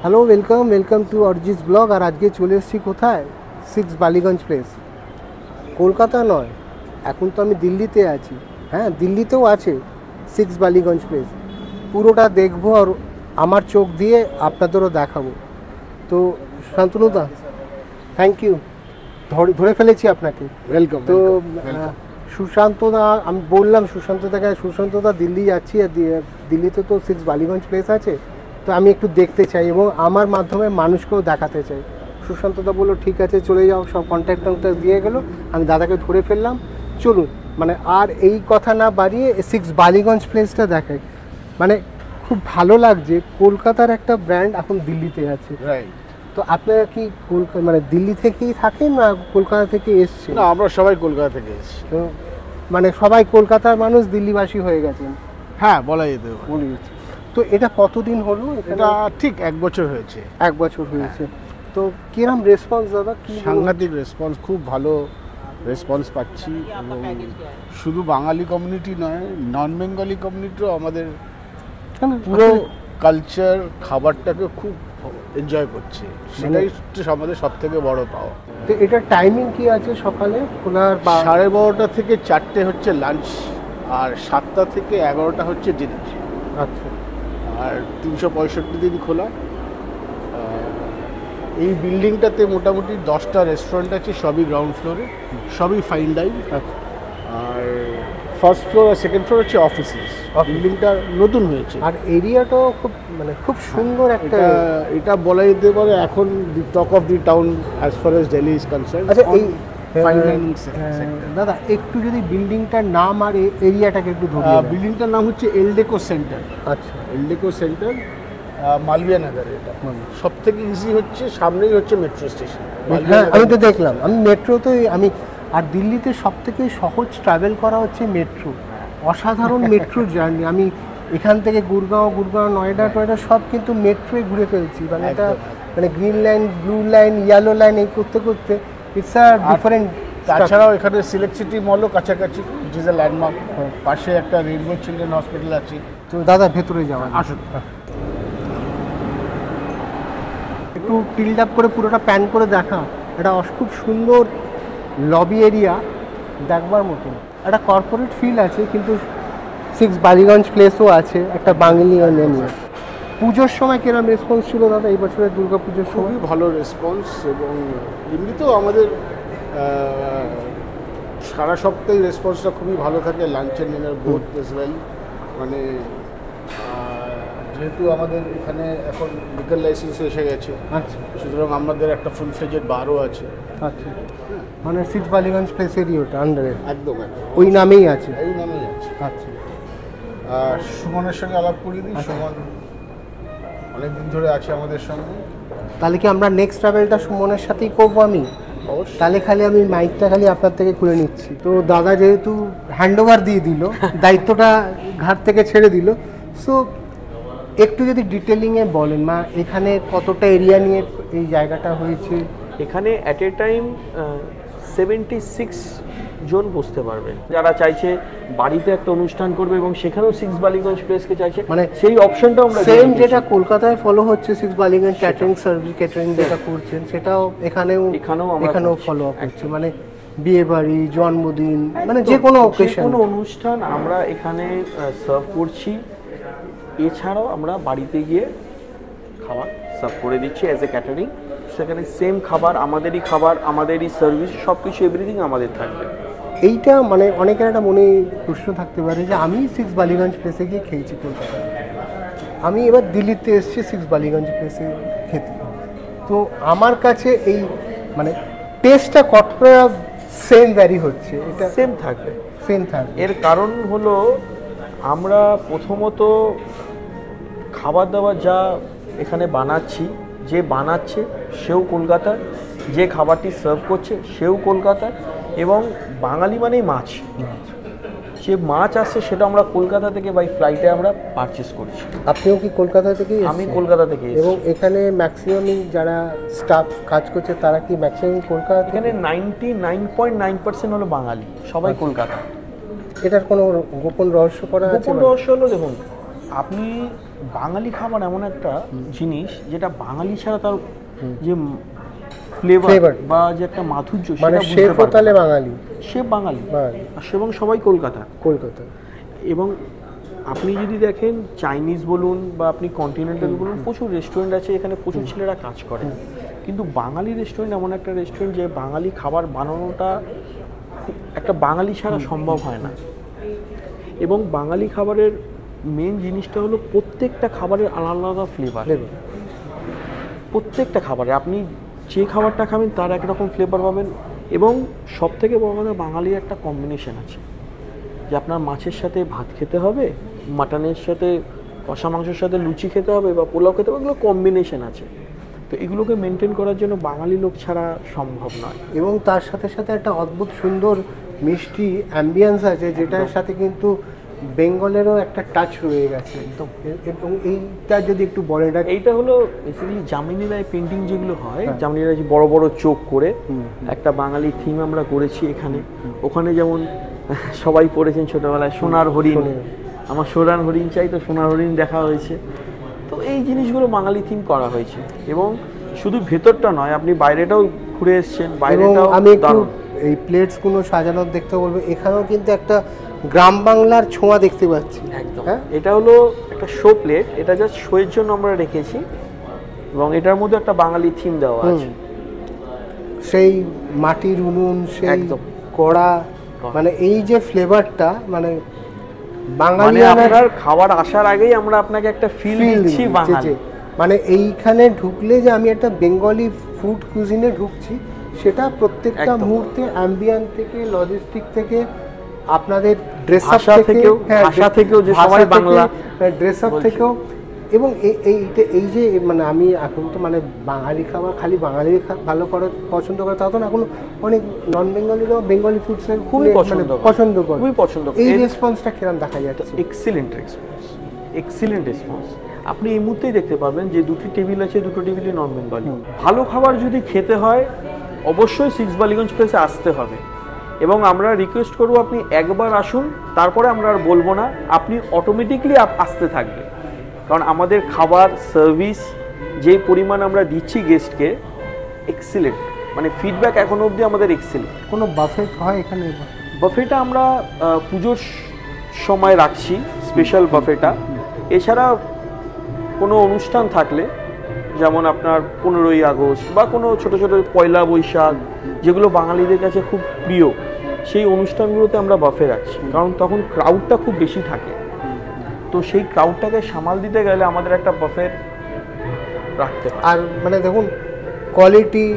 Hello, welcome to Arijit blog. আর আজকে চলে এসেছি কোথায়? 6 বালিগঞ্জ প্লেস। কলকাতা নয়, এখন তো আমি দিল্লিতে আছি। হ্যাঁ, দিল্লিতেও আছে 6 বালিগঞ্জ প্লেস। পুরোটা দেখবো আর আমার চোখ দিয়ে আপনাদেরও দেখাবো। তো শান্তনুদা, থ্যাংক ইউ, ধরে ফেলেছি আপনাকে। ওয়েলকাম। তো সুশান্তদা, আমি বললাম সুশান্তদা দিল্লি যাচ্ছি, আর দিল্লিতে তো 6 বালিগঞ্জ প্লেস আছে, তো আমি একটু দেখতে চাই এবং আমার মাধ্যমে মানুষকেও দেখাতে চাই। সুশান্তদা বললো ঠিক আছে চলে যাও, সব কন্ট্যাক্ট দিয়ে গেলো। আমি দাদাকে ধরে ফেললাম, চলুন মানে আর এই কথা না বাড়িয়ে 6 বালিগঞ্জ প্লেসটা দেখাই। মানে খুব ভালো লাগছে, কলকাতার একটা ব্র্যান্ড এখন দিল্লিতে আছে। রাইট। তো আপনারা কি মানে দিল্লি থেকেই থাকেন না কলকাতা থেকে এসছেন? না, আমরা সবাই কলকাতা থেকে এসেছি। তো মানে সবাই কলকাতার মানুষ দিল্লিবাসী হয়ে গেছেন? হ্যাঁ, বলা যেতে পারে। বলে দিচ্ছি। তো এটা কতদিন হলো? এটা ঠিক 1 বছর হয়েছে। 1 বছর হয়েছে। তো কিরম রেসপন্স দাদা? কি সাংঘাতিক রেসপন্স, খুব ভালো রেসপন্স পাচ্ছি। এবং শুধু বাঙালি কমিউনিটি নয়, নন বেঙ্গলি কমিউনিটিও আমাদের পুরো কালচার খাবারটাকে খুব এনজয় করছে। সেটাই হচ্ছে আমাদের সব থেকে বড় পাওয়া। তো এটা টাইমিং কি আছে? সকালে খোলার 12:30 থেকে 4টে হচ্ছে লাঞ্চ, আর 7টা থেকে 11টা হচ্ছে ডিনার। আচ্ছা। আর 365 দিন খোলা। এই বিল্ডিংটাতে মোটামুটি 10টা রেস্টুরেন্ট আছে, সবই গ্রাউন্ড ফ্লোরে, সবই ফাইন ডাইন। আর ফার্স্ট ফ্লোর আর সেকেন্ড ফ্লোর হচ্ছে অফিসেস। বিল্ডিংটা নতুন হয়েছে আর এরিয়াটাও খুব মানে খুব সুন্দর একটা। এটা বলা যেতে পারে এখন the talk of the town as far as Delhi is concern. আচ্ছা, এই ফাইন ডাইনিং দাদা একটু যদি বিল্ডিংটার নাম আর এরিয়াটাকে একটু ধরুন। বিল্ডিংটার নাম হচ্ছে এলডেকো সেন্টার। আচ্ছা, এলডেকো সেন্টার, মালবিয়া নগর। এটা সব থেকে ইজি হচ্ছে, সামনেই হচ্ছে মেট্রো স্টেশন। হ্যাঁ, আমি তো দেখলাম, আমি মেট্রোতে আমি। আর দিল্লিতে সব থেকে সহজ ট্রাভেল করা হচ্ছে মেট্রো। অসাধারণ মেট্রো জার্নি। আমি এখান থেকে গুরগাঁও, নয়ডা সব কিন্তু মেট্রোয় ঘুরে ফেলছি। মানে এটা মানে green line, blue line, yellow line এই করতে করতে ইটস আ ডিফারেন্ট। তাছাড়াও এখানে সিলেক্ট সিটি মলও কাছাকাছি, which is a landmark। পাশে একটা রেইনবো চিলড্রেন হসপিটাল আছে। তো দাদা ভেতরে যাওয়া আসুন। একটু টিল্ড আপ করে পুরোটা প্যান করে দেখা। এটা খুব সুন্দর লবি এরিয়া, দেখবার মতো একটা কর্পোরেট ফিল আছে, কিন্তু 6 বালিগঞ্জ প্লেসও আছে একটা বাঙালি নিয়ে। পুজোর সময় কিরকম রেসপন্স ছিল দাদা এই বছরের দুর্গা পুজোর সময়? খুবই ভালো রেসপন্স। এবং এমনিতেও আমাদের সারা সপ্তাহে রেসপন্সটা খুবই ভালো থাকে, lunch and dinner both as well. মানে যেহেতু আমাদের এখানে এখন লিকার লাইসেন্স এসে গেছে, আচ্ছা, সুতরাং আমাদের একটা ফুল ফ্লেজেড বারও আছে। আচ্ছা, মানে 6 বালিগঞ্জ প্লেসেরই ওটা আন্ডারে? একদম ওই নামেই আছে? এই নামেই আছে। আচ্ছা। আর সুমনের সঙ্গে আলাপ করিয়ে দিই। সুমন অনেকদিন ধরে আছে আমাদের সঙ্গে। তাহলে কি আমরা নেক্সট ট্রাভেলটা সুমনের সাথেই করবো? আমি তাহলে খালি আমি মাইকটা খালি আপনার থেকে খুলে নিচ্ছি। তো দাদা যেহেতু হ্যান্ড ওভার দিয়ে দিল, দায়িত্বটা ঘাট থেকে ছেড়ে দিল, সো একটু যদি ডিটেলিংয়ে বলেন মা, এখানে কতটা এরিয়া নিয়ে এই জায়গাটা হয়েছে? এখানে অ্যাট এ টাইম 76 জন বসতে পারবেন। যারা চাইছে বাড়িতে একটা অনুষ্ঠান করবে এবং সেখানেও 6 বালিগঞ্জ প্লেসকে চাইছে, মানে সেই অপশনটাও আমরা সেম যেটা কলকাতায় ফলো হচ্ছে 6 বালিগঞ্জ ক্যাটারিং সার্ভিস, ক্যাটারিং যেটা করছেন সেটাও এখানেও ফলো আপ হচ্ছে। মানে বিয়ে বাড়ি, জন্মদিন, মানে যে কোনো অনুষ্ঠান আমরা এখানে সার্ভ করছি। এছাড়াও আমরা বাড়িতে গিয়ে খাবার সার্ভ করে দিচ্ছি অ্যাজ এ ক্যাটারিং। সেখানে সেম খাবার, আমাদেরই সার্ভিস, সব কিছু এভরিথিং আমাদের থাকবে। এইটা মানে অনেকের একটা মনে প্রশ্ন থাকতে পারে যে আমি 6 বালিগঞ্জ প্লেসে গিয়ে খেয়েছি কলকাতায়, আমি এবার দিল্লিতে এসেছি 6 বালিগঞ্জ প্লেসে খেতে, তো আমার কাছে এই মানে টেস্টটা কতটা সেম ভ্যারি হচ্ছে? এটা সেম থাকবে। এর কারণ হলো আমরা প্রথমত খাবার দাবার যা এখানে বানাচ্ছি, যে বানাচ্ছে সেও কলকাতার, যে খাবারটি সার্ভ করছে সেও কলকাতার, এবং বাঙালি মানেই মাছ। যে মাছ আসছে সেটা আমরা কলকাতা থেকে বাই ফ্লাইটে আমরা পারচেস করছি। আপনিও কি কলকাতা থেকে? আমি কলকাতা থেকে। এবং এখানে ম্যাক্সিমামই যারা স্টাফ কাজ করছে তারা কি ম্যাক্সিমাম কলকাতা? এখানে 99.9% হলো বাঙালি, সবাই কলকাতা। এটার কোনো গোপন রহস্য করা আছে? গোপন রহস্য হলো, দেখুন আপনি বাঙালি খাবার এমন একটা জিনিস যেটা বাঙালি ছাড়া তার যে ফ্লেভার বা যে একটা মাধুর্য মানে সেটা বুঝতে শেফও পারবে তাহলে না। বাঙালি, শেফ বাঙালি বাঙালি, আর এবং সবাই কলকাতা। এবং আপনি যদি দেখেন চাইনিজ বলুন বা আপনি কন্টিনেন্টাল বলুন, প্রচুর রেস্টুরেন্ট আছে এখানে, প্রচুর ছেলেরা কাজ করে, কিন্তু বাঙালি রেস্টুরেন্ট এমন একটা রেস্টুরেন্ট যে বাঙালি খাবার বানানোটা একটা বাঙালি ছাড়া সম্ভব হয় না। এবং বাঙালি খাবারের মেন জিনিসটা হলো প্রত্যেকটা খাবারের আলাদা আলাদা ফ্লেভার। প্রত্যেকটা খাবারে আপনি যে খাবারটা খাবেন তার একরকম ফ্লেভার পাবেন। এবং সব থেকে বড় কথা, বাঙালির একটা কম্বিনেশন আছে যে আপনার মাছের সাথে ভাত খেতে হবে, মাটনের সাথে কষা মাংসের সাথে লুচি খেতে হবে বা পোলাও খেতে হবে, এগুলো কম্বিনেশন আছে। তো এগুলোকে মেনটেন করার জন্য বাঙালি লোক ছাড়া সম্ভব নয়। এবং তার সাথে সাথে একটা অদ্ভুত সুন্দর মিষ্টি অ্যাম্বিয়েন্স আছে, যেটার সাথে কিন্তু বেঙ্গলেরও একটা টাচ রয়ে গেছে। এবং এইটা যদি একটু বলেন। এইটা হলো বেসিক্যালি যামিনী রায় পেন্টিং যেগুলো হয়, যামিনী রায় যে বড় বড় চোখ করে একটা বাঙালি থিম আমরা করেছি এখানে। ওখানে যেমন সবাই পড়েছেন ছোটবেলায় সোনার হরিণ, আমার সোনার হরিণ চাই, তো সোনার হরিণ দেখা হয়েছে। তো এই জিনিসগুলো বাঙালি থিম করা হয়েছে। এবং শুধু ভেতরটা নয়, আপনি বাইরেটাও ঘুরে এসছেন, বাইরেটাও আমি একটু এই প্লেটসগুলো সাজানোর দেখতে বলবো, এখানেও কিন্তু একটা গ্রাম বাংলার ছোঁয়া দেখতে পাচ্ছি। একদম, এটা হলো একটা শো প্লেট, এটা জাস্ট শোয়ের জন্য আমরা রেখেছি এবং এটার মধ্যে একটা বাঙালি থিম দেওয়া আছে। সেই মাটির উনুন, সেই কড়া, মানে এই যে ফ্লেভারটা, মানে বাঙালি আপনার খাবার আসার আগেই আমরা আপনাকে একটা ফিল দিচ্ছি বাঙালি। মানে এইখানে ঢুকলে যে আমি একটা বেঙ্গলি ফুড কুজিনে ঢুকছি, সেটা প্রত্যেকটা মুহূর্তে অ্যাম্বিয়েন্স থেকে, লজিস্টিক থেকে, আপনাদের ড্রেস আপ থেকেও, ভাষা থেকেও, যে সবাই বাংলা ড্রেস আপ থেকেও। এবং এই যে মানে আমি এখন তো মানে বাঙালি খাবার খালি বাঙালি ভালো করে পছন্দ করে তা তো না, এখন অনেক নন বেঙ্গলিরাও বেঙ্গলি ফুডসের খুবই পছন্দ করে। এই রেসপন্সটা কিরকম দেখা যাচ্ছে? Excellent response, excellent response. আপনি এই মুহূর্তেই দেখতে পাবেন যে দুটি টেবিল আছে, দুটো টেবিলই নন বেঙ্গলি। ভালো খাবার যদি খেতে হয় অবশ্যই 6 বালিগঞ্জ প্লেসে আসতে হবে। এবং আমরা রিকোয়েস্ট করবো আপনি একবার আসুন, তারপরে আমরা আর বলবো না, আপনি অটোমেটিকলি আসতে থাকবে। কারণ আমাদের খাবার সার্ভিস যেই পরিমাণ আমরা দিচ্ছি গেস্টকে, এক্সিলেন্ট, মানে ফিডব্যাক এখনো অবধি আমাদের এক্সিলেন্ট। কোনো বাফেট হয় এখানে? বাফেটা আমরা পুজোর সময় রাখছি, স্পেশাল বাফেটা। এছাড়া কোনো অনুষ্ঠান থাকলে, যেমন আপনার 15ই আগস্ট বা কোনো ছোটো ছোটো পয়লা বৈশাখ, যেগুলো বাঙালিদের কাছে খুব প্রিয়, সেই অনুষ্ঠানগুলোতে আমরা বাফে রাখছি। কারণ তখন ক্রাউডটা খুব বেশি থাকে, তো সেই ক্রাউডটাকে সামাল দিতে গেলে আমাদের একটা বাফে রাখতে হয়। আর মানে দেখুন, কোয়ালিটি,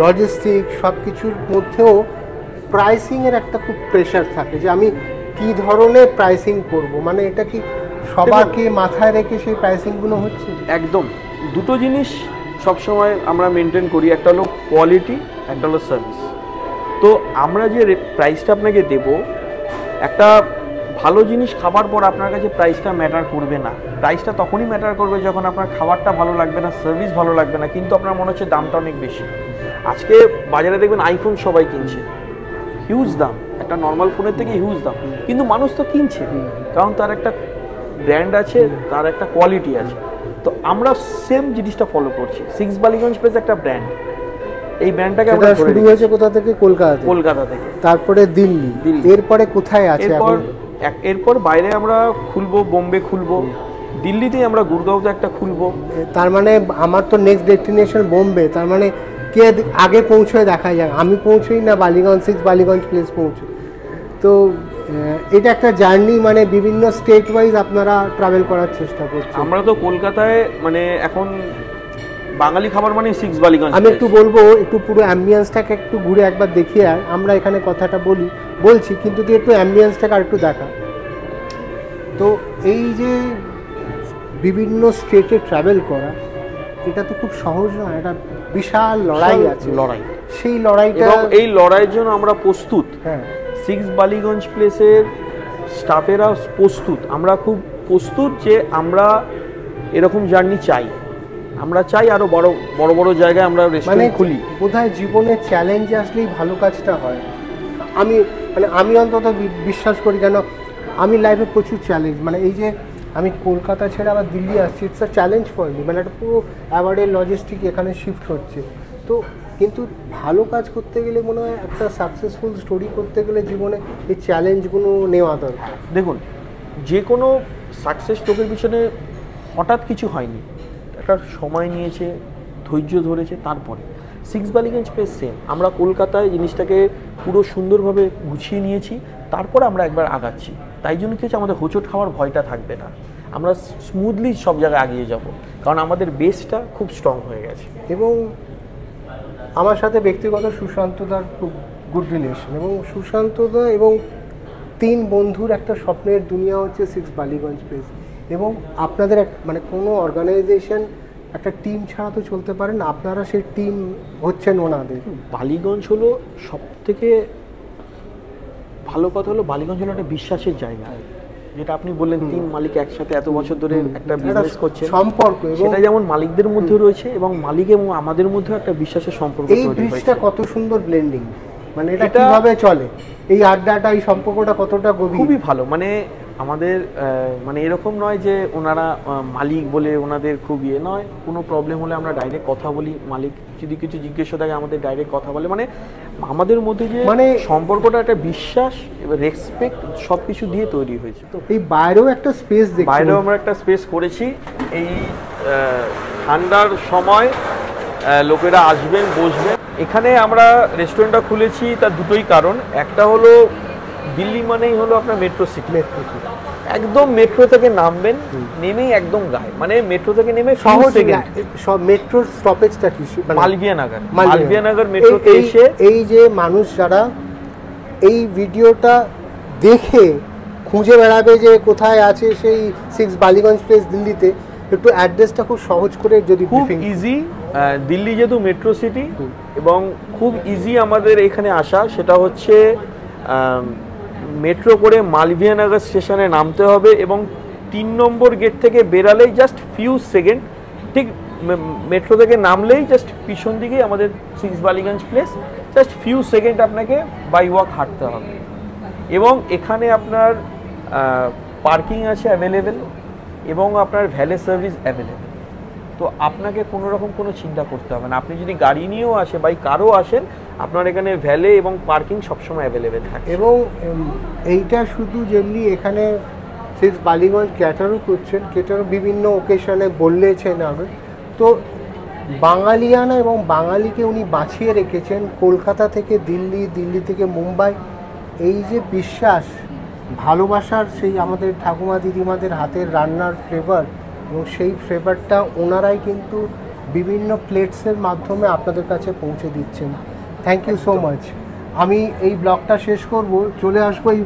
লজিস্টিক সব কিছুর মধ্যেও প্রাইসিংয়ের একটা খুব প্রেশার থাকে যে আমি কী ধরনের প্রাইসিং করব। মানে এটা কি সবাইকে মাথায় রেখে সেই প্রাইসিংগুলো হচ্ছে? একদম, দুটো জিনিস সবসময় আমরা মেনটেন করি, একটা হলো কোয়ালিটি, একটা হলো সার্ভিস। তো আমরা যে প্রাইসটা আপনাকে দেব, একটা ভালো জিনিস খাবার পর আপনার কাছে প্রাইসটা ম্যাটার করবে না। প্রাইসটা তখনই ম্যাটার করবে যখন আপনার খাবারটা ভালো লাগবে না, সার্ভিস ভালো লাগবে না, কিন্তু আপনার মনে হচ্ছে দামটা অনেক বেশি। আজকে বাজারে দেখবেন আইফোন সবাই কিনছে, হিউজ দাম, একটা নর্মাল ফোনের থেকে হিউজ দাম, কিন্তু মানুষ তো কিনছে কারণ তার একটা ব্র্যান্ড আছে, তার একটা কোয়ালিটি আছে। তো আমরা সেম জিনিসটা ফলো করছি। 6 বালিগঞ্জ প্লেস একটা ব্র্যান্ড, এই ব্র্যান্ডটাকে আমরা শুরু হয়েছে কোথা থেকে? কলকাতা থেকে, তারপরে দিল্লি, এরপরে কোথায় আছে? এরপর বাইরে আমরা খুলবো, বোম্বে খুলবো, দিল্লিতেই আমরা গুরগাঁওতে একটা খুলবো। তার মানে আমার তো নেক্সট ডেস্টিনেশন বোম্বে। তার মানে কে আগে পৌঁছয় দেখা যাক, আমি পৌঁছই না বালিগঞ্জ 6 বালিগঞ্জ প্লেস পৌঁছই। তো এটা একটা জার্নি, মানে বিভিন্ন স্টেট ওয়াইজ আপনারা ট্রাভেল করার চেষ্টা করছেন। আমরা তো কলকাতায় মানে এখন বাঙালি খাবার মানে 6 বালিগঞ্জ। আমি একটু বলবো, একটু পুরো অ্যাম্বিয়েন্সটাকে একটু ঘুরে একবার দেখিয়ে আর আমরা এখানে কথাটা বলছি, কিন্তু তুই একটু অ্যাম্বিয়েন্সটাকে আর একটু দেখা। তো এই যে বিভিন্ন স্টেটে ট্রাভেল করা, এটা তো খুব সহজ নয়, এটা বিশাল লড়াই আছে। সেই লড়াইটা, এই লড়াইয়ের জন্য আমরা প্রস্তুত। 6 বালিগঞ্জ প্লেসের স্টাফেরা প্রস্তুত, আমরা খুব প্রস্তুত যে আমরা এরকম জার্নি চাই। আমরা চাই আরো বড় বড় জায়গায় আমরা রেস্টুরেন্ট খুলি। বোধহয় জীবনের চ্যালেঞ্জ আসলেই ভালো কাজটা হয়। আমি অন্তত বিশ্বাস করি, কেন আমি লাইফে প্রচুর চ্যালেঞ্জ, মানে এই যে আমি কলকাতা ছেড়ে আবার দিল্লি আসছি, it's a challenge for me, মানে একটা পুরো অ্যাওয়ার্ডের লজিস্টিক এখানে শিফট হচ্ছে। তো কিন্তু ভালো কাজ করতে গেলে মনে হয় একটা সাকসেসফুল স্টোরি করতে গেলে জীবনে এই চ্যালেঞ্জগুলো নেওয়া দরকার। দেখুন, যে কোনো সাকসেস স্টোরির পিছনে হঠাৎ কিছু হয়নি, একটা সময় নিয়েছে, ধৈর্য ধরেছে। তারপরে সিক্স বালিগঞ্জ প্লেস সেম, আমরা কলকাতায় জিনিসটাকে পুরো সুন্দরভাবে গুছিয়ে নিয়েছি, তারপরে আমরা একবার আগাচ্ছি। তাই জন্য কি হচ্ছে, আমাদের হোঁচট খাওয়ার ভয়টা থাকবে না, আমরা স্মুথলি সব জায়গায় এগিয়ে যাব, কারণ আমাদের বেসটা খুব স্ট্রং হয়ে গেছে। এবং আমার সাথে ব্যক্তিগত সুশান্তদার খুব গুড রিলেশন, এবং সুশান্তদা এবং 3 বন্ধুর একটা স্বপ্নের দুনিয়া হচ্ছে সিক্স বালিগঞ্জ প্লেস। এবং আপনাদের মানে কোনো অর্গানাইজেশন একটা টিম ছাড়া তো চলতে পারে না, আপনারা সেই টিম হচ্ছেন ওনাদের। বালিগঞ্জ হলো সব থেকে ভালো কথা, হলো বালিগঞ্জ হলো একটা বিশ্বাসের জায়গা, যেটা আপনি বললেন 3 মালিক একসাথে এত বছর ধরে একটা বিজনেস করছে, সম্পর্ক, সেটা যেমন মালিকদের মধ্যে রয়েছে এবং মালিক এবং আমাদের মধ্যে একটা বিশ্বাসের সম্পর্ক এই তৈরি হয়েছে। ব্রিজটা কত সুন্দর ব্লেন্ডিং, মানে এটা কিভাবে চলে, এই আড্ডাটা, এই সম্পর্কটা কতটা গভীর। খুবই ভালো, মানে আমাদের মানে এরকম নয় যে ওনারা মালিক বলে ওনাদের খুব ইয়ে নয়, কোনো প্রবলেম হলে আমরা ডাইরেক্ট কথা বলি, মালিক যদি কিছু জিজ্ঞেস থাকে আমাদের ডাইরেক্ট কথা বলে, মানে আমাদের মধ্যে যে মানে সম্পর্কটা একটা বিশ্বাস এবং রেসপেক্ট সব কিছু দিয়ে তৈরি হয়েছে। তো এই বাইরেও একটা স্পেস দেখছি, বাইরেও আমরা একটা স্পেস করেছি, এই ঠান্ডার সময় লোকেরা আসবেন, বসবেন। এখানে আমরা রেস্টুরেন্টটা খুলেছি তার দুটোই কারণ, একটা হলো দিল্লি মানেই হলো আপনার মেট্রো সিটি, একদম মেট্রো থেকে নামবেন, নেমেই একদম গায়ে, মানে মেট্রো থেকে নেমে সহজ সব মেট্রোর স্টপেজটা কি, মালভিয়া নগর, মালভিয়া নগর মেট্রোতে এসে এই যে মানুষ যারা এই ভিডিওটা দেখে খুঁজে বেড়াবে যে কোথায় আছে সেই সিক্স বালিগঞ্জ প্লেস দিল্লিতে, একটু অ্যাড্রেসটা খুব সহজ করে যদি খুব ইজি, দিল্লি যেহেতু মেট্রো সিটি এবং খুব ইজি আমাদের এখানে আসা, সেটা হচ্ছে মেট্রো করে মালভিয়া নগর স্টেশনে নামতে হবে এবং 3 নম্বর গেট থেকে বেরালেই জাস্ট ফিউ সেকেন্ড, ঠিক মেট্রো থেকে নামলেই জাস্ট পিছন দিকেই আমাদের six Ballygunge place, just few second আপনাকে বাই ওয়াক হাঁটতে হবে। এবং এখানে আপনার পার্কিং আছে অ্যাভেলেবেল এবং আপনার ভ্যালে সার্ভিস অ্যাভেলেবেল, তো আপনাকে কোনো রকম কোনো চিন্তা করতে হবে না। আপনি যদি গাড়ি নিয়েও আসেন, বাই কারও আসেন, আপনার এখানে ভ্যালে এবং পার্কিং সবসময় অ্যাভেলেবেল থাকে। এবং এইটা শুধু যেমনি এখানে সিক্স বালিগঞ্জ ক্যাটারও করছেন, ক্যাটারও বিভিন্ন ওকেশনে বললেছেন আগে, তো বাঙালিয়ানা এবং বাঙালিকে উনি বাঁচিয়ে রেখেছেন। কলকাতা থেকে দিল্লি, দিল্লি থেকে মুম্বাই, এই যে বিশ্বাস, ভালোবাসার সেই আমাদের ঠাকুমা দিদিমাদের হাতের রান্নার ফ্লেভার, এবং সেই ফ্লেভারটা ওনারাই কিন্তু বিভিন্ন প্লেটসের মাধ্যমে আপনাদের কাছে পৌঁছে দিচ্ছেন। Thank you so much. আমি এই ব্লগটা শেষ করব, চলে আসবো এই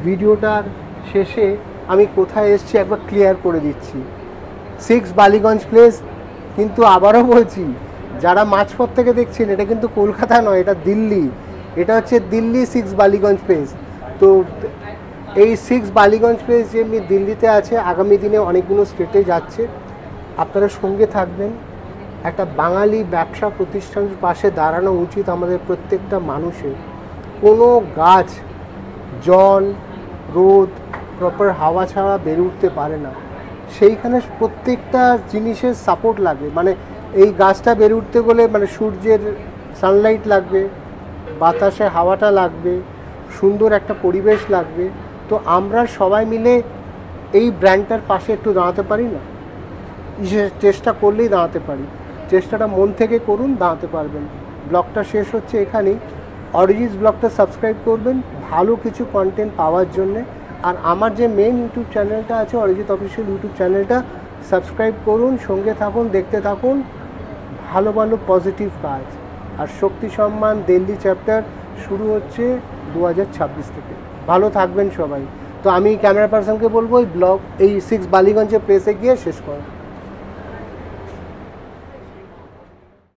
ভিডিওটার শেষে আমি কোথায় এসেছি একবার ক্লিয়ার করে দিচ্ছি। সিক্স বালিগঞ্জ প্লেস, কিন্তু আবারও বলছি, যারা মাঝপথ থেকে দেখছেন, এটা কিন্তু কলকাতা নয়, এটা দিল্লি, এটা হচ্ছে দিল্লি সিক্স বালিগঞ্জ প্লেস। তো এই সিক্স বালিগঞ্জ প্লেস যেমনি দিল্লিতে আছে, আগামী দিনে অনেকগুলো স্টেটে যাচ্ছে। আপনারা সঙ্গে থাকবেন। একটা বাঙালি ব্যবসা প্রতিষ্ঠানের পাশে দাঁড়ানো উচিত আমাদের প্রত্যেকটা মানুষের। কোনো গাছ জল, রোদ, প্রপার হাওয়া ছাড়া বেড়ে উঠতে পারে না, সেইখানে প্রত্যেকটা জিনিসের সাপোর্ট লাগবে। মানে এই গাছটা বেড়ে উঠতে গেলে মানে সূর্যের সানলাইট লাগবে, বাতাসে হাওয়াটা লাগবে, সুন্দর একটা পরিবেশ লাগবে। তো আমরা সবাই মিলে এই ব্র্যান্ডটার পাশে একটু দাঁড়াতে পারি না? চেষ্টা করলেই দাঁড়াতে পারি, চেষ্টাটা মন থেকে করুন, দাঁড়াতে পারবেন। ব্লগটা শেষ হচ্ছে এখানেই। অরিজিৎস ব্লগটা সাবস্ক্রাইব করবেন ভালো কিছু কন্টেন্ট পাওয়ার জন্যে। আর আমার যে মেন ইউটিউব চ্যানেলটা আছে, অরিজিৎ অফিসিয়াল ইউটিউব চ্যানেলটা সাবস্ক্রাইব করুন, সঙ্গে থাকুন, দেখতে থাকুন ভালো ভালো পজিটিভ কাজ। আর শক্তি সম্মান দিল্লি চ্যাপ্টার শুরু হচ্ছে 2026 থেকে। ভালো থাকবেন সবাই। তো আমি ক্যামেরা পার্সনকে বলবো এই ব্লগ, এই সিক্স বালিগঞ্জের প্লেসে গিয়ে শেষ করো।